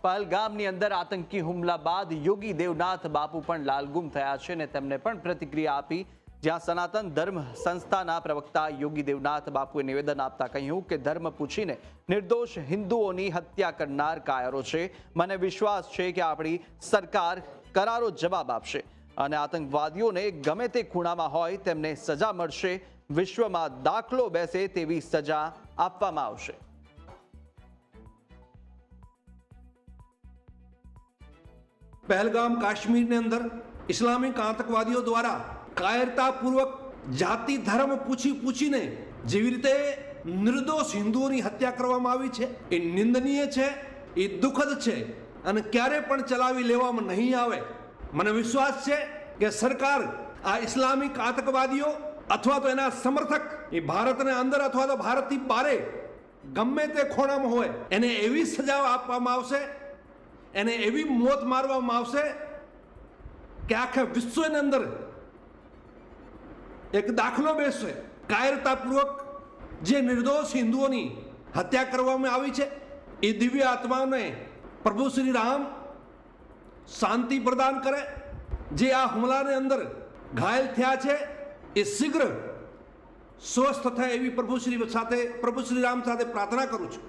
પહલગામની અંદર આતંકી હુમલા બાદ યોગી દેવનાથ બાપુ પણ લાલગુમ થયા છે અને તેમને પણ પ્રતિક્રિયા આપી, જ્યાં સનાતન ધર્મ સંસ્થાના પ્રવક્તા યોગી દેવનાથ બાપુએ નિવેદન આપતા કહ્યું કે ધર્મ પૂછીને નિર્દોષ હિન્દુઓની હત્યા કરનાર કાયરો છે. મને વિશ્વાસ છે કે આપણી સરકાર કરારો જવાબ આપશે અને આતંકવાદીઓને ગમે તે ખૂણામાં હોય તેમને સજા મળશે. વિશ્વમાં દાખલો બેસે તેવી સજા આપવામાં આવશે. पहलगाम काश्मीर ने अंदर इस्लामिक आतंकवादियों द्वारा कायरतापूर्वक जाति धर्म पूछीने જેવી રીતે નિર્દોષ હિન્દુઓની હત્યા કરવામાં આવી છે એ નિંદનીય છે, એ દુઃખદ છે અને ક્યારે પણ ચલાવી લેવામાં નહીં આવે. મને વિશ્વાસ છે કે સરકાર આ ઇસ્લામિક આતંકવાદીઓ અથવા તો એના સમર્થક એ ભારતને અંદર અથવા તો ભારતથી બારે ગમે તે ખૂણામાં હોય એને એવી સજા આપવામાં આવશે, એને એવી મોત મારવામાં આવશે કે આખા વિશ્વની અંદર એક દાખલો બેસશે. કાયરતાપૂર્વક જે નિર્દોષ હિન્દુઓની હત્યા કરવામાં આવી છે એ દિવ્ય આત્માઓને પ્રભુ શ્રી રામ શાંતિ પ્રદાન કરે. જે આ હુમલાની અંદર ઘાયલ થયા છે એ શીઘ્ર સ્વસ્થ થાય એવી પ્રભુ શ્રી રામ સાથે પ્રાર્થના કરું છું.